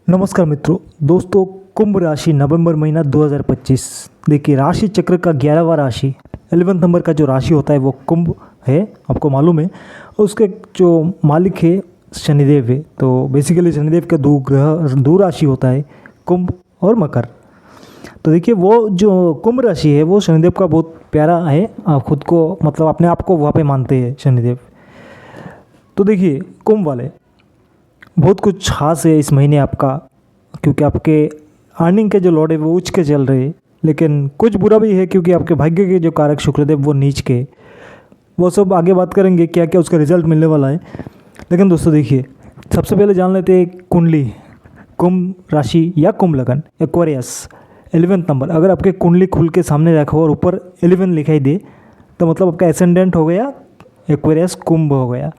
नमस्कार मित्रों, दोस्तों कुंभ राशि नवंबर महीना 2025। देखिए राशि चक्र का 11वां राशि 11 नंबर का जो राशि होता है वो कुंभ है, आपको मालूम है। और उसके जो मालिक है शनिदेव है। तो बेसिकली शनिदेव का दो राशि होता है, कुंभ और मकर। तो देखिए वो जो कुंभ राशि है वो शनिदेव का बहुत प्यारा है, खुद को मतलब अपने आप को वहाँ पे मानते हैं शनिदेव। तो देखिए कुंभ वाले बहुत कुछ खास है इस महीने आपका, क्योंकि आपके अर्निंग के जो लॉर्ड है वो उच्च के चल रहे हैं। लेकिन कुछ बुरा भी है क्योंकि आपके भाग्य के जो कारक शुक्रदेव वो नीच के। वो सब आगे बात करेंगे क्या क्या उसका रिजल्ट मिलने वाला है। लेकिन दोस्तों देखिए सबसे पहले जान लेते हैं कुंडली, कुंभ राशि या कुंभ लगन एक्वेरियस 11 नंबर। अगर आपके कुंडली खुल के सामने रखा हो और ऊपर 11 लिखाई दे तो मतलब आपका एसेंडेंट हो गया एक्वेरियस, कुंभ हो गया।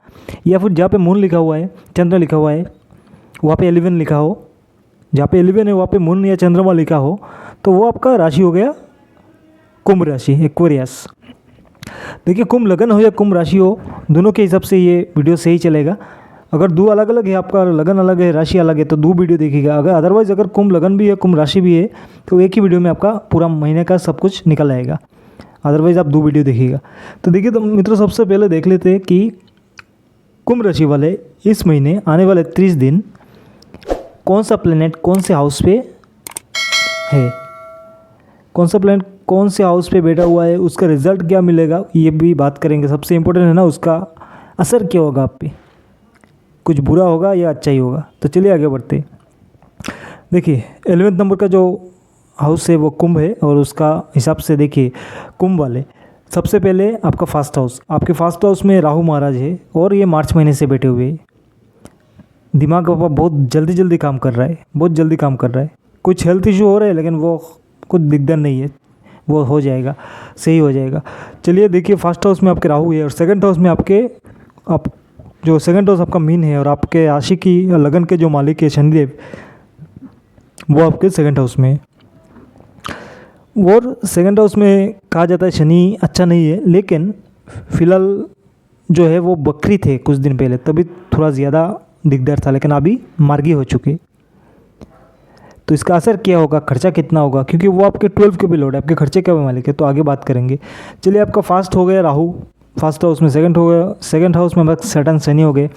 या फिर जहाँ पे मून लिखा हुआ है, चंद्र लिखा हुआ है, वहाँ पे 11 लिखा हो, जहाँ पे 11 है वहाँ पे मून या चंद्रमा लिखा हो, तो वो आपका राशि हो गया कुंभ राशि एक्वेरियस। देखिए कुंभ लगन हो या कुंभ राशि हो, दोनों के हिसाब से ये वीडियो सही चलेगा। अगर दो अलग अलग है, आपका लगन अलग है राशि अलग है, तो दो वीडियो देखिएगा। अगर अदरवाइज़ अगर कुंभ लगन भी है कुंभ राशि भी है तो एक ही वीडियो में आपका पूरा महीने का सब कुछ निकल आएगा। अदरवाइज़ आप दो वीडियो देखिएगा। तो देखिए तो मित्रों सबसे पहले देख लेते हैं कि कुंभ राशि वाले इस महीने आने वाले 30 दिन कौन सा प्लेनेट कौन से हाउस पे है, कौन सा प्लेनेट कौन से हाउस पे बैठा हुआ है, उसका रिजल्ट क्या मिलेगा ये भी बात करेंगे। सबसे इम्पोर्टेंट है ना, उसका असर क्या होगा आप पे, कुछ बुरा होगा या अच्छा ही होगा। तो चलिए आगे बढ़ते। देखिए 11 नंबर का जो हाउस है वो कुंभ है और उसका हिसाब से देखिए कुंभ वाले सबसे पहले आपका फास्ट हाउस, आपके फास्ट हाउस में राहु महाराज है और ये मार्च महीने से बैठे हुए हैं। दिमाग आपका बहुत जल्दी काम कर रहा है, बहुत जल्दी काम कर रहा है। कुछ हेल्थ इशू हो रहा है लेकिन वो कुछ दिक्कत नहीं है, वो हो जाएगा, सही हो जाएगा। चलिए देखिए फर्स्ट हाउस में आपके राहु है और सेकंड हाउस में आपके जो सेकंड हाउस आपका मीन है और आपके राशि की लगन के जो मालिक है शनिदेव वो आपके सेकंड हाउस में है। और सेकंड हाउस में कहा जाता है शनि अच्छा नहीं है, लेकिन फिलहाल जो है वो बकरी थे कुछ दिन पहले, तभी थोड़ा ज़्यादा दिकदार था, लेकिन अभी मार्गी हो चुके। तो इसका असर क्या होगा, खर्चा कितना होगा, क्योंकि वो आपके 12 के भी लॉर्ड है, आपके खर्चे का भी मालिक है। तो आगे बात करेंगे। चलिए आपका फास्ट हो गया राहु फर्स्ट हाउस में, सेकंड हो गया सेकंड हाउस में बस सैटर्न शनि हो गए,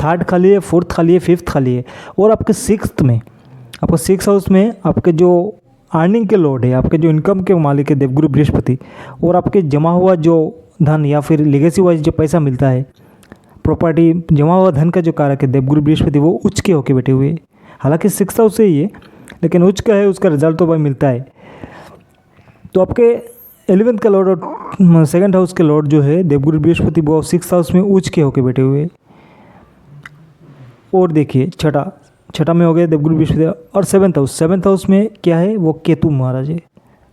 थर्ड खाली है, फोर्थ खाली है, फिफ्थ खाली है। और आपके सिक्स्थ में आपका सिक्स हाउस में आपके जो अर्निंग के लॉर्ड है, आपके जो इनकम के मालिक है देवगुरु बृहस्पति, और आपके जमा हुआ जो धन या फिर लेगेसी वाइज जो पैसा मिलता है, प्रॉपर्टी जमा हुआ धन का जो कारक है देवगुरु बृहस्पति वो उच्च के होके बैठे हुए। हालांकि सिक्स हाउस से ही है लेकिन उच्च का है, उसका रिजल्ट तो भाई मिलता है। तो आपके 11th का लॉर्ड और सेकंड हाउस के लॉर्ड जो है देवगुरु बृहस्पति वो सिक्स हाउस में उच्च के होके बैठे हुए। और देखिए छठा में हो गया देवगुरु बृहस्पति। और सेवन्थ हाउस में क्या है, वो केतु महाराज है,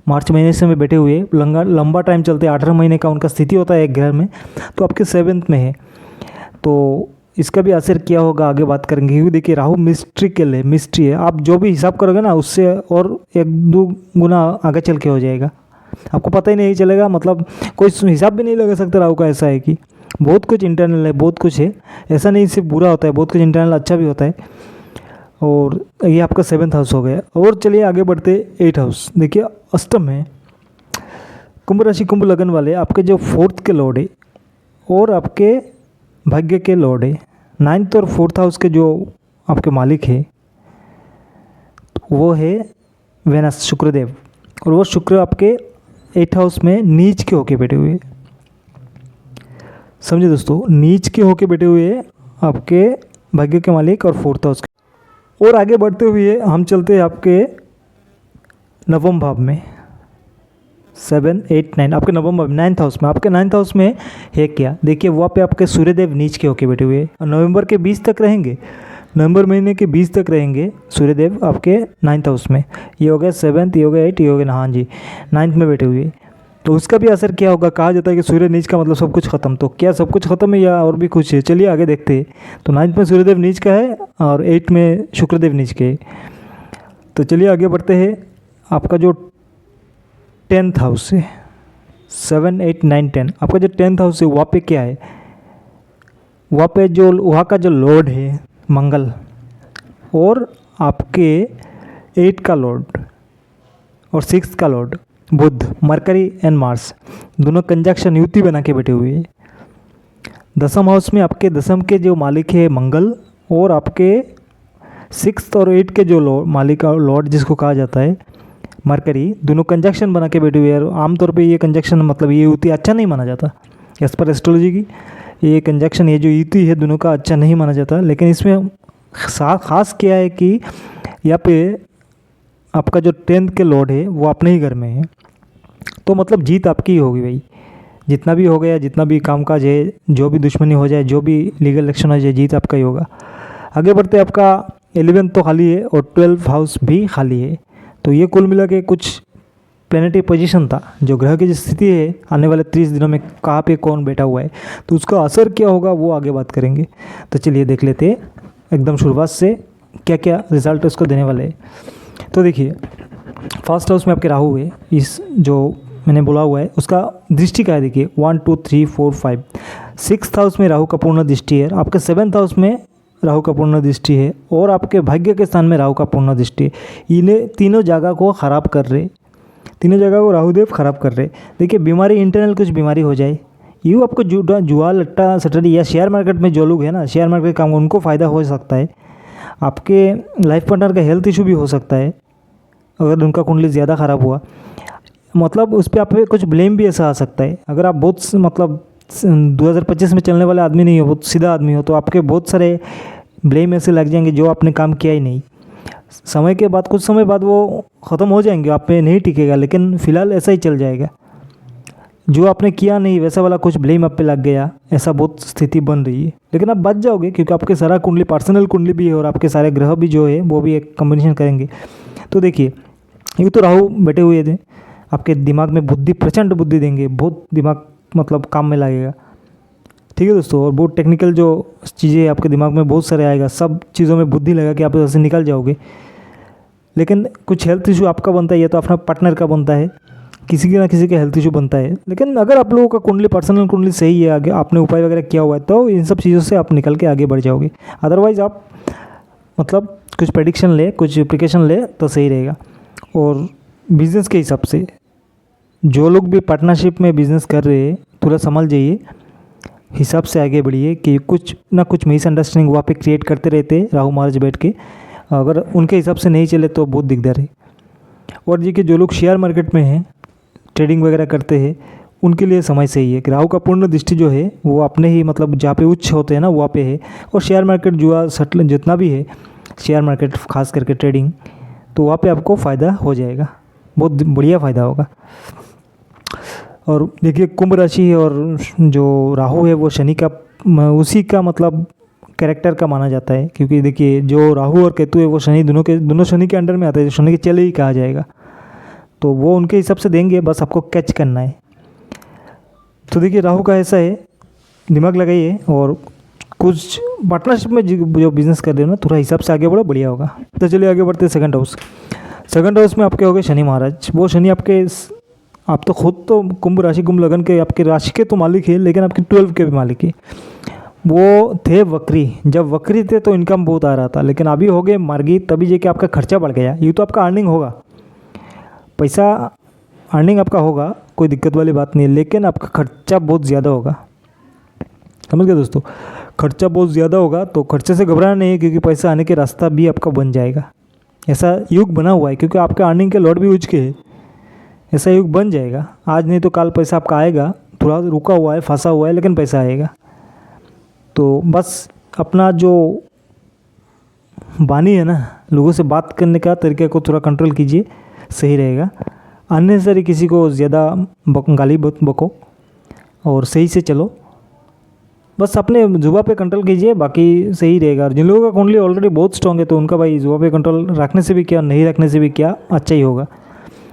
मार्च महीने से में बैठे हुए, लंबा टाइम चलते 18 महीने का उनका स्थिति होता है एक ग्रह में, तो आपके 7th में है। तो इसका भी असर क्या होगा आगे बात करेंगे, क्योंकि देखिए राहु मिस्ट्री है। आप जो भी हिसाब करोगे ना उससे और 1-2 गुना आगे चल के हो जाएगा, आपको पता ही नहीं चलेगा। मतलब कोई हिसाब भी नहीं लगा सकता राहु का। ऐसा है कि बहुत कुछ इंटरनल है, बहुत कुछ है, ऐसा नहीं सिर्फ बुरा होता है, बहुत कुछ इंटरनल अच्छा भी होता है। और ये आपका 7th हाउस हो गया। और चलिए आगे बढ़ते 8th हाउस। देखिए अष्टम है, कुंभ राशि कुंभ लगन वाले आपके जो 4th के लॉर्ड है और आपके भाग्य के लॉर्ड है। 9th और 4th हाउस के जो आपके मालिक है वो है वेनस शुक्रदेव, और वो शुक्र आपके 8th हाउस में नीच के होके बैठे हुए। समझे दोस्तों, नीच के होके बैठे हुए आपके भाग्य के मालिक और 4th हाउस के। और आगे बढ़ते हुए हम चलते हैं आपके नवम भाव में, 7, 8, 9 आपके नवम भाव 9th हाउस में। आपके 9th हाउस में है क्या, देखिए वहाँ पे आपके सूर्यदेव नीच के होके बैठे हुए और नवंबर के 20 तक रहेंगे, नवंबर महीने के 20 तक रहेंगे सूर्यदेव आपके 9th हाउस में। ये हो गया 7th, ये हो गया 8, ये हो गया, हाँ जी 9th में बैठे हुए। तो उसका भी असर क्या होगा, कहा जाता है कि सूर्य नीच का मतलब सब कुछ खत्म। तो क्या सब कुछ खत्म है या और भी कुछ है, चलिए आगे देखते हैं। तो 9th में सूर्यदेव नीच का है और 8 में शुक्रदेव नीच के है। तो चलिए आगे बढ़ते हैं। आपका जो 10th हाउस है, 7, 8, 9, 10 आपका जो 10th हाउस है वहाँ पे क्या है, वहाँ पे जो वहाँ का जो लॉर्ड है मंगल, और आपके 8 का लॉर्ड और 6 का lord Budh, Mercury and Mars दोनों कंजक्शन युति बना के बैठे हुए हैं। दसम हाउस में आपके दसम के जो मालिक है मंगल, और आपके 6 और 8 के जो मालिक लॉर्ड जिसको कहा जाता है मरकरी, दोनों कंजक्शन बना के बैठे हुए हैं। आमतौर पे ये कंजक्शन मतलब ये युति अच्छा नहीं माना जाता एज पर एस्ट्रोलॉजी की। ये कंजक्शन, ये जो युति है दोनों का अच्छा नहीं माना जाता, लेकिन इसमें खास क्या है कि यहाँ पे आपका जो 10th के लॉर्ड है वो अपने ही घर में है, तो मतलब जीत आपकी ही होगी भाई। जितना भी हो गया, जितना भी कामकाज है, जो भी दुश्मनी हो जाए, जो भी लीगल एक्शन हो जाए, जीत आपका ही होगा। आगे बढ़ते आपका 11th तो खाली है और 12th हाउस भी खाली है। तो ये कुल मिला के कुछ प्लैनेटरी पोजीशन था, जो ग्रह की जो स्थिति है आने वाले 30 दिनों में कहाँ पे कौन बैठा हुआ है, तो उसका असर क्या होगा वो आगे बात करेंगे। तो चलिए देख लेते हैं एकदम शुरुआत से क्या क्या रिजल्ट उसको देने वाले हैं। तो देखिए फर्स्ट हाउस में आपके राहु है, इस जो मैंने बोला हुआ है उसका दृष्टि का है, देखिए 1 2 3 4 5। 6th हाउस में राहु का पूर्ण दृष्टि है, आपके 7th हाउस में राहु का पूर्ण दृष्टि है, और आपके भाग्य के स्थान में राहु का पूर्ण दृष्टि है। इन्हें तीनों जगह को ख़राब कर रहे, तीनों जगह को राहुदेव ख़राब कर रहे। देखिए बीमारी, इंटरनल कुछ बीमारी हो जाए, यूँ आपको जुआ लट्टा सटरी या शेयर मार्केट में जो लोग हैं ना, शेयर मार्केट काम उनको फ़ायदा हो सकता है। आपके लाइफ पार्टनर का हेल्थ इशू भी हो सकता है अगर उनका कुंडली ज़्यादा ख़राब हुआ, मतलब उस पर आप पे कुछ ब्लेम भी ऐसा आ सकता है। अगर आप बहुत मतलब 2025 में चलने वाले आदमी नहीं हो, बहुत सीधा आदमी हो, तो आपके बहुत सारे ब्लेम ऐसे लग जाएंगे जो आपने काम किया ही नहीं। समय के बाद, कुछ समय बाद वो ख़त्म हो जाएंगे, आप पे नहीं टिकेगा, लेकिन फ़िलहाल ऐसा ही चल जाएगा। जो आपने किया नहीं वैसा वाला कुछ ब्लेम आप पे लग गया, ऐसा बहुत स्थिति बन रही है। लेकिन आप बच जाओगे क्योंकि आपके सारा कुंडली पर्सनल कुंडली भी है और आपके सारे ग्रह भी जो है वो भी एक कॉम्बिनेशन करेंगे। तो देखिए ये तो राहु बैठे हुए थे, आपके दिमाग में बुद्धि, प्रचंड बुद्धि देंगे, बहुत दिमाग मतलब काम में लगेगा। ठीक है दोस्तों, और बहुत टेक्निकल जो चीज़ें आपके दिमाग में बहुत सारे आएगा, सब चीज़ों में बुद्धि लगा कि आप ऐसे निकल जाओगे। लेकिन कुछ हेल्थ इशू आपका बनता है या तो अपना पार्टनर का बनता है, किसी के ना किसी का हेल्थ इशू बनता है। लेकिन अगर आप लोगों का कुंडली, पर्सनल कुंडली सही है, आगे आपने उपाय वगैरह किया हुआ है, तो इन सब चीज़ों से आप निकल के आगे बढ़ जाओगे। अदरवाइज़ आप मतलब कुछ प्रेडिक्शन ले, कुछ एप्लीकेशन ले तो सही रहेगा। और बिज़नेस के हिसाब से जो लोग भी पार्टनरशिप में बिज़नेस कर रहे हैं, थोड़ा संभल जाइए, हिसाब से आगे बढ़िए कि कुछ ना कुछ मिसअंडरस्टैंडिंग वहाँ पे क्रिएट करते रहते राहु महाराज बैठ के। अगर उनके हिसाब से नहीं चले तो बहुत दिक्कत है। और जी कि जो लोग शेयर मार्केट में हैं, ट्रेडिंग वगैरह करते हैं, उनके लिए समय सही है कि राहु का पूर्ण दृष्टि जो है वो अपने ही मतलब जहाँ पे उच्च होते हैं ना वहाँ पे है। और शेयर मार्केट, जुआ, सटल जितना भी है शेयर मार्केट, खास करके ट्रेडिंग, तो वहाँ पे आपको फ़ायदा हो जाएगा, बहुत बढ़िया फ़ायदा होगा। और देखिए कुंभ राशि है और जो राहु है वो शनि का, उसी का मतलब कैरेक्टर का माना जाता है, क्योंकि देखिए जो राहु और केतु है वो शनि, दोनों शनि के अंडर में आते हैं, शनि के चेले ही कहा जाएगा। तो वो उनके हिसाब से देंगे, बस आपको कैच करना है। तो देखिए राहु का ऐसा है, दिमाग लगाइए और कुछ पार्टनरशिप में जो बिज़नेस कर रहे हो ना, थोड़ा हिसाब से आगे बढ़ो, बढ़िया होगा। तो चलिए आगे बढ़ते हैं सेकंड हाउस। सेकंड हाउस में आपके हो गए शनि महाराज। वो शनि आपके, आप तो खुद तो कुंभ राशि, कुंभ लगन के आपके राशि के तो मालिक है, लेकिन आपके 12 के भी मालिक है। वो थे वक्री, जब वक्री थे तो इनकम बहुत आ रहा था, लेकिन अभी हो गए मार्गी, तभी जाके आपका खर्चा बढ़ गया। ये तो आपका अर्निंग होगा, पैसा अर्निंग आपका होगा, कोई दिक्कत वाली बात नहीं है, लेकिन आपका खर्चा बहुत ज़्यादा होगा। समझ गए दोस्तों, खर्चा बहुत ज़्यादा होगा, तो खर्चे से घबराना नहीं है, क्योंकि पैसा आने के रास्ता भी आपका बन जाएगा। ऐसा युग बना हुआ है, क्योंकि आपके अर्निंग के लॉट भी उच के है, ऐसा युग बन जाएगा। आज नहीं तो कल पैसा आपका आएगा, थोड़ा रुका हुआ है, फंसा हुआ है, लेकिन पैसा आएगा। तो बस अपना जो बानी है ना, लोगों से बात करने का तरीके को थोड़ा कंट्रोल कीजिए, सही रहेगा। अननेसेसरी किसी को ज़्यादा गाली बको और सही से चलो, बस अपने जुबा पे कंट्रोल कीजिए, बाकी सही रहेगा। जिन लोगों का कुंडली ऑलरेडी बहुत स्ट्रॉन्ग है तो उनका भाई जुबा पे कंट्रोल रखने से भी क्या, नहीं रखने से भी क्या, अच्छा ही होगा।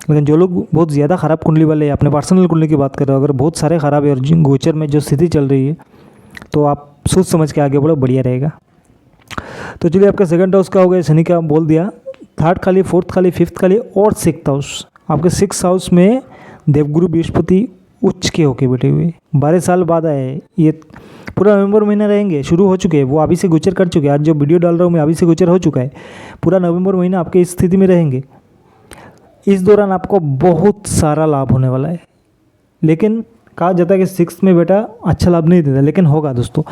लेकिन जो लोग बहुत ज़्यादा ख़राब कुंडली वाले हैं, अपने पर्सनल कुंडली की बात कर रहे हो, अगर बहुत सारे ख़राब है और गोचर में जो स्थिति चल रही है, तो आप सोच समझ के आगे बढ़ो, बढ़िया रहेगा। तो चलिए आपका सेकंड हाउस का हो गया, शनि का बोल दिया। थर्ड खाली, फोर्थ खाली, फिफ्थ खाली और सिक्स्थ हाउस। आपके सिक्स्थ हाउस में देवगुरु बृहस्पति उच्च के होके बैठे हुए, 12 साल बाद आए ये। पूरा नवंबर महीना रहेंगे, शुरू हो चुके हैं, वो अभी से गोचर कर चुके हैं। आज जो वीडियो डाल रहा हूँ मैं अभी से गोचर हो चुका है। पूरा नवंबर महीना आपके इस स्थिति में रहेंगे। इस दौरान आपको बहुत सारा लाभ होने वाला है, लेकिन कहा जाता है कि 6 में बेटा अच्छा लाभ नहीं देता, लेकिन होगा दोस्तों।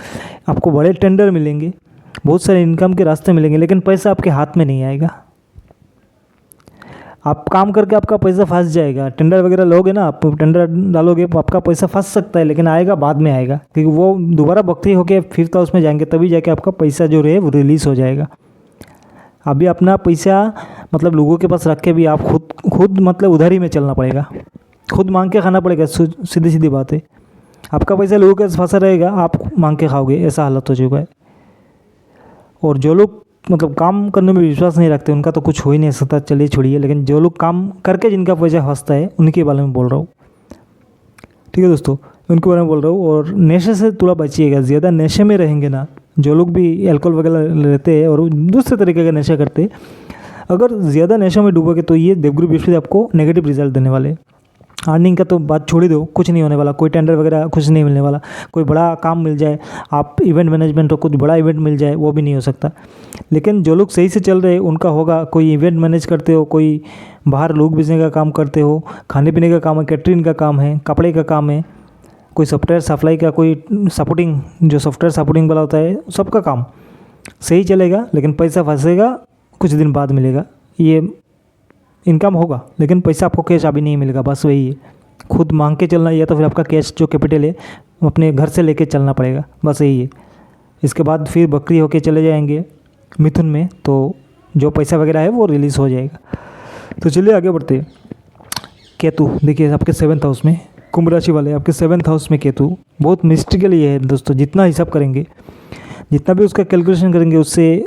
आपको बड़े टेंडर मिलेंगे, बहुत सारे इनकम के रास्ते मिलेंगे, लेकिन पैसा आपके हाथ में नहीं आएगा। आप काम करके आपका पैसा फंस जाएगा। टेंडर वगैरह लोगे ना, आप टेंडर डालोगे तो आपका पैसा फंस सकता है, लेकिन आएगा बाद में आएगा, क्योंकि वो दोबारा बकरी होके 5th हाउस में जाएंगे, तभी जाके आपका पैसा जो रहे वो रिलीज़ हो जाएगा। अभी अपना पैसा मतलब लोगों के पास रख के भी आप खुद मतलब उधारी में चलना पड़ेगा, खुद मांग के खाना पड़ेगा। सीधी सीधी बात है, आपका पैसा लोगों के पास फंसा रहेगा, आप मांग के खाओगे, ऐसा हालत हो चुका है। और जो लोग मतलब काम करने में विश्वास नहीं रखते उनका तो कुछ हो ही नहीं सकता, चलिए छोड़िए। लेकिन जो लोग काम करके जिनका पैसा फंसता है उनके बारे में बोल रहा हूँ, ठीक है दोस्तों, उनके बारे में बोल रहा हूँ। और नशे से थोड़ा बचिएगा, ज़्यादा नशे में रहेंगे ना, जो लोग भी अल्कोहल वगैरह लेते हैं और दूसरे तरीके का नशा करते हैं, अगर ज़्यादा नशे में डूबोगे तो ये देवगुरु बृहस्पति आपको नेगेटिव रिजल्ट देने वाले। अर्निंग का तो बात छोड़ ही दो, कुछ नहीं होने वाला, कोई टेंडर वगैरह कुछ नहीं मिलने वाला। कोई बड़ा काम मिल जाए, आप इवेंट मैनेजमेंट हो, कुछ बड़ा इवेंट मिल जाए, वो भी नहीं हो सकता। लेकिन जो लोग सही से चल रहे हैं उनका होगा। कोई इवेंट मैनेज करते हो, कोई बाहर लोग बेचने का काम करते हो, खाने पीने का काम है, कैटरिंग का काम है, कपड़े का काम है, कोई सॉफ्टवेयर सप्लाई का, कोई सपोर्टिंग, जो सॉफ्टवेयर सपोर्टिंग वाला होता है, सबका काम सही चलेगा, लेकिन पैसा फंसेगा, कुछ दिन बाद मिलेगा। ये इनकम होगा, लेकिन पैसा आपको कैश अभी नहीं मिलेगा, बस वही है। खुद मांग के चलना, या तो फिर आपका कैश जो कैपिटल है अपने घर से लेके चलना पड़ेगा, बस यही है। इसके बाद फिर बकरी होके चले जाएंगे मिथुन में, तो जो पैसा वगैरह है वो रिलीज़ हो जाएगा। तो चलिए आगे बढ़ते हैं। केतु देखिए आपके 7th हाउस में, कुंभ राशि वाले आपके 7th हाउस में केतु बहुत मिस्टिकल ये है दोस्तों। जितना हिसाब करेंगे, जितना भी उसका कैलकुलेशन करेंगे, उससे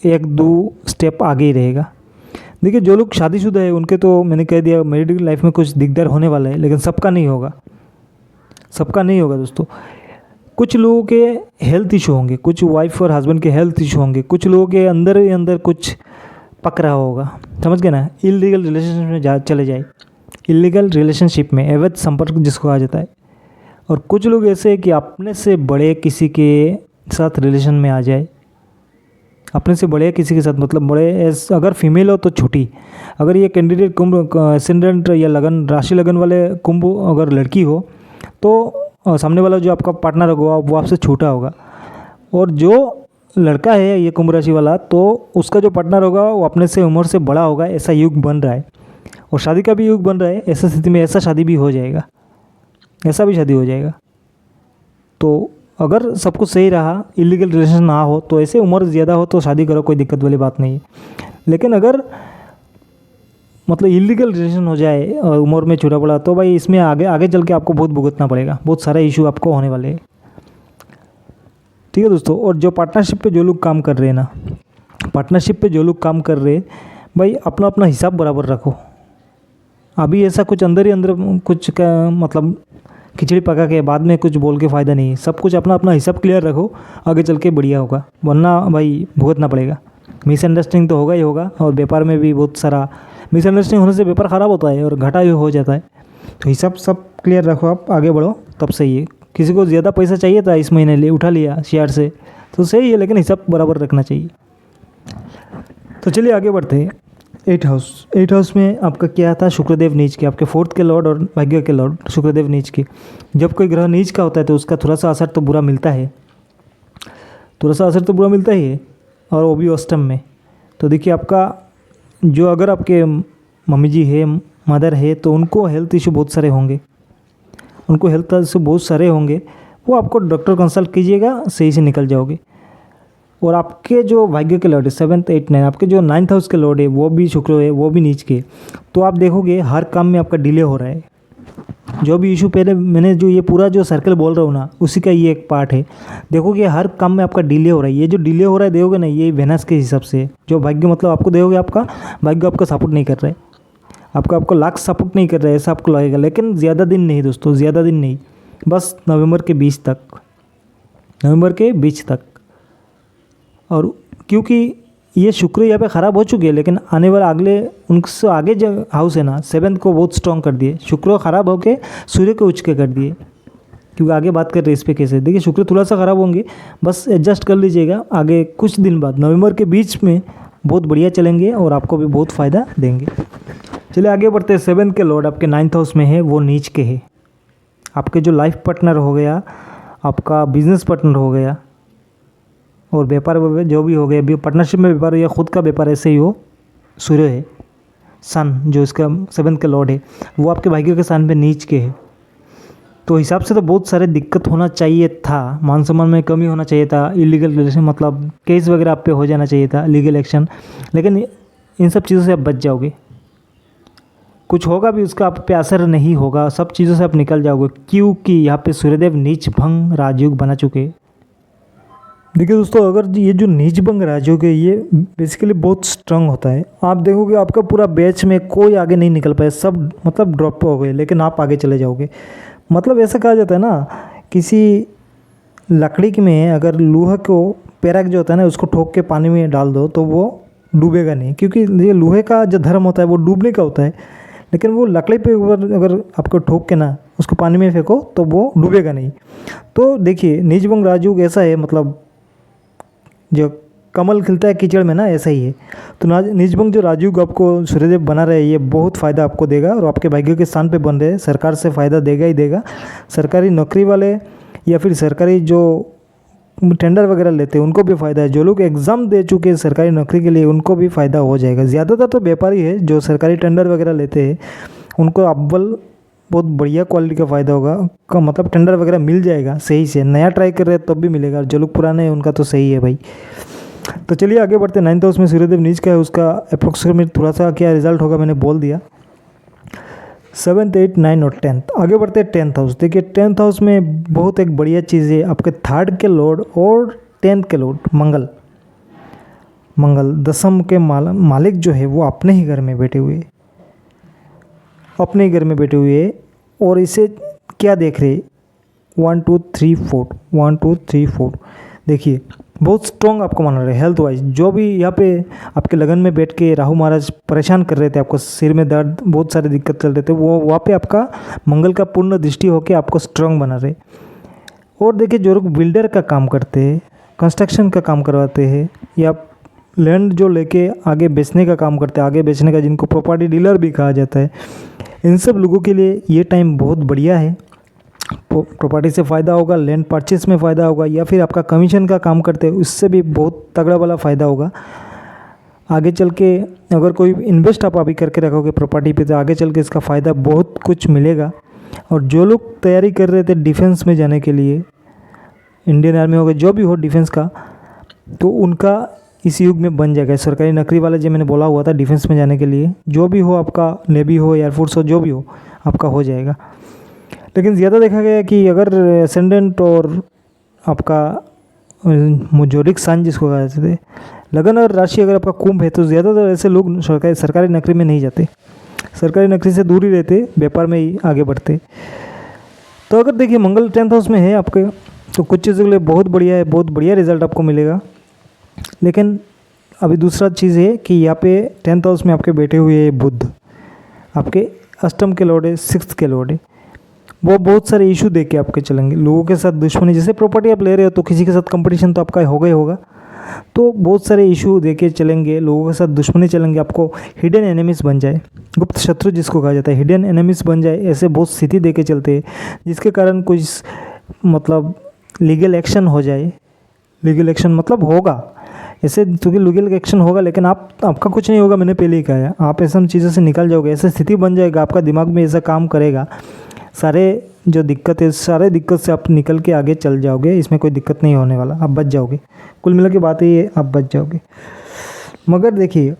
1-2 स्टेप आगे ही रहेगा। देखिए जो लोग शादीशुदा है उनके तो मैंने कह दिया मैरिड लाइफ में कुछ दिकदार होने वाला है, लेकिन सबका नहीं होगा, सबका नहीं होगा दोस्तों। कुछ लोगों के हेल्थ इशू होंगे, कुछ वाइफ और हस्बैंड के हेल्थ इशू होंगे, कुछ लोगों के अंदर ही अंदर कुछ पक रहा होगा, समझ गए ना। इलीगल रिलेशनशिप में चले जाए, इलीगल रिलेशनशिप में, अवैध संपर्क जिसको कहा जाता है। और कुछ लोग ऐसे हैं कि अपने से बड़े किसी के साथ रिलेशन में आ जाए, अपने से बड़े किसी के साथ, मतलब बड़े अगर फीमेल हो तो छोटी। अगर ये कैंडिडेट कुंभ एसेंडेंट या लगन, राशि लगन वाले कुंभ अगर लड़की हो तो सामने वाला जो आपका पार्टनर होगा वो आपसे छोटा होगा। और जो लड़का है ये कुंभ राशि वाला, तो उसका जो पार्टनर होगा वो अपने से उम्र से बड़ा होगा, ऐसा युग बन रहा है। और शादी का भी युग बन रहा है, ऐसा स्थिति में ऐसा शादी भी हो जाएगा, ऐसा भी शादी हो जाएगा। तो अगर सब कुछ सही रहा, इलीगल रिलेशन ना हो, तो ऐसे उम्र ज़्यादा हो तो शादी करो, कोई दिक्कत वाली बात नहीं है। लेकिन अगर मतलब इलीगल रिलेशन हो जाए और उम्र में छोटा बड़ा, तो भाई इसमें आगे चल के आपको बहुत भुगतना पड़ेगा, बहुत सारे इशू आपको होने वाले हैं, ठीक है दोस्तों। और जो पार्टनरशिप पे जो लोग काम कर रहे हैं ना, पार्टनरशिप पे जो लोग काम कर रहे हैं, भाई अपना अपना हिसाब बराबर रखो। अभी ऐसा कुछ अंदर ही अंदर कुछ का मतलब खिचड़ी पका के बाद में कुछ बोल के फ़ायदा नहीं है। सब कुछ अपना अपना हिसाब क्लियर रखो, आगे चल के बढ़िया होगा, वरना भाई भुगतना पड़ेगा। मिसअंडरस्टैंडिंग तो होगा ही होगा, और व्यापार में भी बहुत सारा मिसअंडरस्टैंडिंग होने से व्यापार ख़राब होता है और घाटा भी हो जाता है। तो हिसाब सब क्लियर रखो, आप आगे बढ़ो तब सही है। किसी को ज़्यादा पैसा चाहिए था इस महीने, उठा लिया शेयर से, तो सही है, लेकिन हिसाब बराबर रखना चाहिए। तो चलिए आगे बढ़ते हैं। 8 हाउस में आपका क्या था, शुक्रदेव नीच के, आपके 4th के लॉर्ड और भाग्य के लॉर्ड शुक्रदेव नीच के। जब कोई ग्रह नीच का होता है तो उसका थोड़ा सा असर तो बुरा मिलता है, थोड़ा सा असर तो बुरा मिलता ही है, और वो भी अष्टम में। तो देखिए आपका जो अगर आपके मम्मी जी है, मदर है, तो उनको हेल्थ इशू बहुत सारे होंगे, उनको हेल्थ इशू बहुत सारे होंगे, वो आपको डॉक्टर कंसल्ट कीजिएगा, सही से निकल जाओगे। और आपके जो भाग्य के लॉर्ड है 7th 8 9, आपके जो 9th हाउस के लॉर्ड है वो भी शुक्र है, वो भी नीच के, तो आप देखोगे हर काम में आपका डिले हो रहा है। जो भी इशू पहले मैंने जो ये पूरा जो सर्कल बोल रहा हूँ ना, उसी का ये एक पार्ट है। देखोगे हर काम में आपका डिले हो रहा है। ये जो डिले हो रहा है देखोगे ना, ये वेनस के हिसाब से जो भाग्य मतलब आपको देखोगे, आपका भाग्य आपका सपोर्ट नहीं कर रहा है, आपको लाख सपोर्ट नहीं कर रहा है, ऐसा आपको लगेगा। लेकिन ज़्यादा दिन नहीं दोस्तों, ज़्यादा दिन नहीं, बस नवंबर के 20 तक, नवंबर के 20 तक। और क्योंकि ये शुक्र यहाँ पे ख़राब हो चुके हैं, लेकिन आने वाला अगले उनसे आगे जो हाउस है ना 7th को बहुत स्ट्रॉन्ग कर दिए। शुक्र ख़राब होके सूर्य को उच्च के कर दिए, क्योंकि आगे बात कर रहे हैं इस पे कैसे। देखिए शुक्र थोड़ा सा ख़राब होंगे, बस एडजस्ट कर लीजिएगा। आगे कुछ दिन बाद नवंबर के बीच में बहुत बढ़िया चलेंगे और आपको भी बहुत फ़ायदा देंगे। चलिए आगे बढ़ते हैं। 7th के लॉर्ड आपके 9th हाउस में है, वो नीच के है। आपके जो लाइफ पार्टनर हो गया, आपका बिजनेस पार्टनर हो गया और व्यापार जो भी हो गया, अभी पार्टनरशिप में व्यापार या खुद का व्यापार, ऐसे ही हो। सूर्य है, सन जो इसका 7th के लॉर्ड है, वो आपके भाग्य के स्थान पे नीच के है। तो हिसाब से तो बहुत सारे दिक्कत होना चाहिए था, मान सम्मान में कमी होना चाहिए था, इलीगल रिलेशन मतलब केस वगैरह आप पे हो जाना चाहिए था, लीगल एक्शन। लेकिन इन सब चीज़ों से आप बच जाओगे। कुछ होगा भी उसका आप पे असर नहीं होगा, सब चीज़ों से आप निकल जाओगे, क्योंकि यहाँ पे सूर्यदेव नीच भंग राजयोग बना चुके हैं। देखिए दोस्तों, अगर ये जो नीच भंग राजयोग है ये बेसिकली बहुत स्ट्रांग होता है। आप देखोगे आपका पूरा बैच में कोई आगे नहीं निकल पाए, सब मतलब ड्रॉप हो गए, लेकिन आप आगे चले जाओगे। मतलब ऐसा कहा जाता है ना, किसी लकड़ी में अगर लोहा को पैराक जो होता है ना, उसको ठोक के पानी में डाल दो तो वो डूबेगा नहीं, क्योंकि ये लोहे का जो धर्म होता है वो डूबने का होता है। लेकिन वो लकड़ी पे अगर आपको ठोक के ना उसको पानी में फेंको तो वो डूबेगा नहीं। तो देखिए नीच भंग राजयोग ऐसा है, मतलब जो कमल खिलता है कीचड़ में ना, ऐसा ही है। तो नीच भंग जो राजयोग आपको सूर्यदेव बना रहे हैं, ये बहुत फ़ायदा आपको देगा और आपके भाग्य के स्थान पे बन रहे हैं। सरकार से फ़ायदा देगा ही देगा। सरकारी नौकरी वाले या फिर सरकारी जो टेंडर वगैरह लेते हैं उनको भी फ़ायदा है। जो लोग एग्ज़ाम दे चुके हैं सरकारी नौकरी के लिए उनको भी फ़ायदा हो जाएगा। ज़्यादातर तो व्यापारी है जो सरकारी टेंडर वगैरह लेते हैं, उनको अव्वल बहुत बढ़िया क्वालिटी का फ़ायदा होगा का, मतलब टेंडर वगैरह मिल जाएगा सही से। नया ट्राई कर रहे हैं तब भी मिलेगा, जो लोग पुराने हैं उनका तो सही है भाई। तो चलिए आगे बढ़ते हैं। 9th हाउस में सूर्यदेव नीच का है, उसका अप्रोक्सीमेट थोड़ा सा क्या रिजल्ट होगा मैंने बोल दिया। 7th, 8th, 9th और 10th। आगे बढ़ते हैं 10th हाउस। देखिए 10th हाउस में बहुत एक बढ़िया चीज़ है, आपके 3rd के लॉर्ड और 10th के लॉर्ड मंगल दशम के मालिक जो है वो अपने ही घर में बैठे हुए, अपने ही घर में बैठे हुए और इसे क्या देख रहे, 1 2 3 4 1 2 3 4। देखिए बहुत स्ट्रॉन्ग आपको माना रहे हेल्थ वाइज। जो भी यहाँ पे आपके लगन में बैठ के राहु महाराज परेशान कर रहे थे, आपको सिर में दर्द बहुत सारे दिक्कत चल रहे थे, वो वहाँ पे आपका मंगल का पूर्ण दृष्टि होकर आपको स्ट्रॉन्ग बना रहे। और देखिए जो लोग बिल्डर का काम करते हैं, कंस्ट्रक्शन का काम करवाते हैं या लैंड जो लेके आगे बेचने का काम करते हैं, आगे बेचने का, जिनको प्रॉपर्टी डीलर भी कहा जाता है, इन सब लोगों के लिए ये टाइम बहुत बढ़िया है। प्रॉपर्टी से फ़ायदा होगा, लैंड परचेस में फ़ायदा होगा, या फिर आपका कमीशन का काम करते हैं उससे भी बहुत तगड़ा वाला फ़ायदा होगा। आगे चल के अगर कोई इन्वेस्ट आप अभी करके रखोगे प्रॉपर्टी पे तो आगे चल के इसका फ़ायदा बहुत कुछ मिलेगा। और जो लोग तैयारी कर रहे थे डिफेंस में जाने के लिए, इंडियन आर्मी हो गया, जो भी हो डिफेंस का, तो उनका इस युग में बन जाएगा। सरकारी नौकरी वाले जो मैंने बोला हुआ था डिफेंस में जाने के लिए, जो भी हो आपका, नेवी हो, एयरफोर्स हो, जो भी हो आपका हो जाएगा। लेकिन ज़्यादा देखा गया कि अगर एसेंडेंट और आपका जोडिक सन जिसको कहा जाते थे, लगन और राशि अगर आपका कुंभ है, तो ज़्यादातर ऐसे लोग सरकारी नौकरी में नहीं जाते, सरकारी नौकरी से दूर ही रहते, व्यापार में ही आगे बढ़ते। तो अगर देखिए मंगल 10th हाउस में है आपके, तो कुछ चीज़ों के लिए बहुत बढ़िया है, बहुत बढ़िया रिजल्ट आपको मिलेगा। लेकिन अभी दूसरा चीज़ है कि यहाँ पे 10th हाउस में आपके बैठे हुए बुध, आपके अष्टम के लॉर्ड है, 6th के लॉर्ड है, वो बहुत सारे इशू दे के आपके चलेंगे। लोगों के साथ दुश्मनी, जैसे प्रॉपर्टी आप ले रहे हो तो किसी के साथ कंपटीशन तो आपका होगा ही होगा, तो बहुत सारे इशू दे के चलेंगे, लोगों के साथ दुश्मनी चलेंगे, आपको हिडन एनिमीज बन जाए, गुप्त शत्रु जिसको कहा जाता है, हिडन एनिमीज बन जाए, ऐसे बहुत स्थिति दे के चलते हैं, जिसके कारण कुछ मतलब लीगल एक्शन हो जाए। लीगल एक्शन मतलब होगा ऐसे, क्योंकि लीगल एक्शन होगा लेकिन आपका कुछ नहीं होगा, मैंने पहले ही कहा है, आप ऐसा चीज़ों से निकल जाओगे, ऐसे स्थिति बन जाएगा, आपका दिमाग में ऐसा काम करेगा, सारे जो दिक्कत है, सारे दिक्कत से आप निकल के आगे चल जाओगे, इसमें कोई दिक्कत नहीं होने वाला, आप बच जाओगे। कुल मिला के बात ये, आप बच जाओगे। मगर देखिए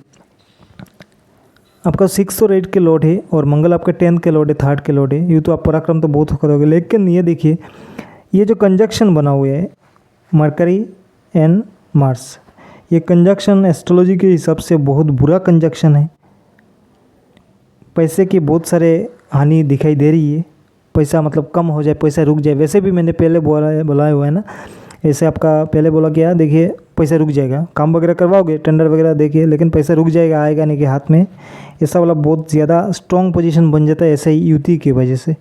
आपका 6 और 8 के लॉर्ड है और मंगल आपके 10th के लॉर्ड है, 3rd के लॉर्ड है, ये तो आप पराक्रम तो बहुत करोगे। लेकिन ये देखिए ये जो कंजक्शन बना हुआ है मरकरी एंड मार्स, ये कंजक्शन एस्ट्रोलॉजी के हिसाब से बहुत बुरा कंजक्शन है। पैसे की बहुत सारे हानि दिखाई दे रही है, पैसा मतलब कम हो जाए, पैसा रुक जाए। वैसे भी मैंने पहले बोला हुआ है ना, ऐसे आपका पहले बोला क्या, देखिए पैसा रुक जाएगा, काम वगैरह करवाओगे, टेंडर वगैरह देखिए, लेकिन पैसा रुक जाएगा, आएगा नहीं कि हाथ में, ऐसा वाला बहुत ज़्यादा स्ट्रॉन्ग पोजीशन बन जाता है ऐसे ही युति की वजह से।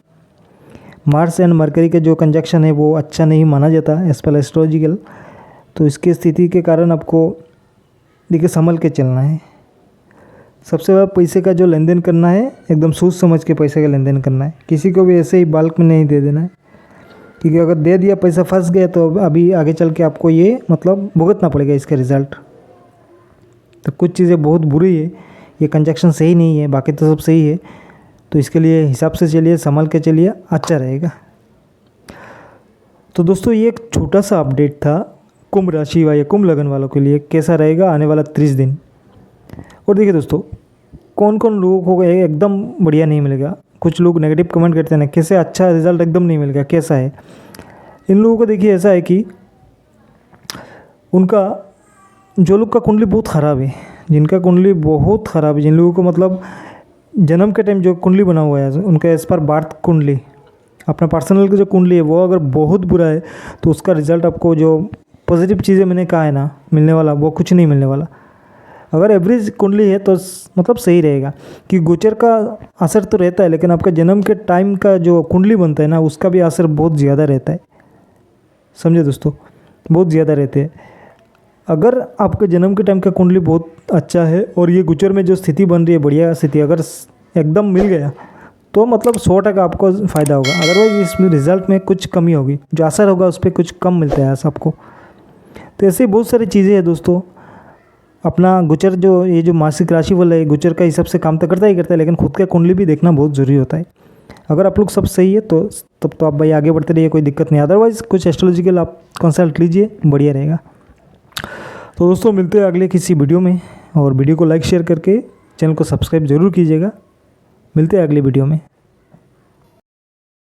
मार्स एंड मरकरी का जो कंजक्शन है वो अच्छा नहीं माना जाता एज पर एस्ट्रोलॉजिकल। तो इसकी स्थिति के कारण आपको देखिए संभल के चलना है। सबसे बड़ा पैसे का जो लेन देन करना है एकदम सोच समझ के पैसे का लेन देन करना है, किसी को भी ऐसे ही बाल्क में नहीं दे देना है, क्योंकि अगर दे दिया पैसा फंस गया तो अभी आगे चल के आपको ये मतलब भुगतना पड़ेगा इसका रिज़ल्ट। तो कुछ चीज़ें बहुत बुरी है, ये कंजक्शन सही नहीं है, बाकी तो सब सही है। तो इसके लिए हिसाब से चलिए, संभल के चलिए, अच्छा रहेगा। तो दोस्तों ये एक छोटा सा अपडेट था कुंभ राशि या कुंभ लगन वालों के लिए, कैसा रहेगा आने वाला 30 दिन। और देखिए दोस्तों, कौन कौन लोगों को एकदम बढ़िया नहीं मिलेगा। कुछ लोग नेगेटिव कमेंट करते हैं ना, कैसे अच्छा रिजल्ट एकदम नहीं मिलेगा, कैसा है। इन लोगों को देखिए ऐसा है कि उनका जो लोग का कुंडली बहुत ख़राब है, जिनका कुंडली बहुत ख़राब है, जिन लोगों को मतलब जन्म के टाइम जो कुंडली बना हुआ है उनका इस पर बार्थ कुंडली, अपना पर्सनल का जो कुंडली है वो अगर बहुत बुरा है तो उसका रिज़ल्ट आपको जो पॉजिटिव चीज़ें मैंने कहा है ना मिलने वाला, वो कुछ नहीं मिलने वाला। अगर एवरेज कुंडली है तो मतलब सही रहेगा, कि गोचर का असर तो रहता है, लेकिन आपका जन्म के टाइम का जो कुंडली बनता है ना उसका भी असर बहुत ज़्यादा रहता है। समझे दोस्तों, बहुत ज़्यादा रहते हैं। अगर आपके जन्म के टाइम का कुंडली बहुत अच्छा है और ये गोचर में जो स्थिति बन रही है बढ़िया स्थिति अगर एकदम मिल गया तो मतलब 100% आपको फ़ायदा होगा। अदरवाइज इसमें रिज़ल्ट में कुछ कमी होगी, जो असर होगा उस पर कुछ कम मिलता है आपको। तो ऐसे बहुत सारी चीज़ें हैं दोस्तों। अपना गोचर जो ये जो मासिक राशिफल है गोचर का हिसाब से काम तो करता है, लेकिन खुद का कुंडली भी देखना बहुत ज़रूरी होता है। अगर आप लोग सब सही है तो तब तो आप भाई आगे बढ़ते रहिए, कोई दिक्कत नहीं। अदरवाइज़ कुछ एस्ट्रोलॉजिकल आप कंसल्ट लीजिए, बढ़िया रहेगा। तो दोस्तों मिलते हैं अगले किसी वीडियो में, और वीडियो को लाइक शेयर करके चैनल को सब्सक्राइब ज़रूर कीजिएगा। मिलते हैं अगले वीडियो में।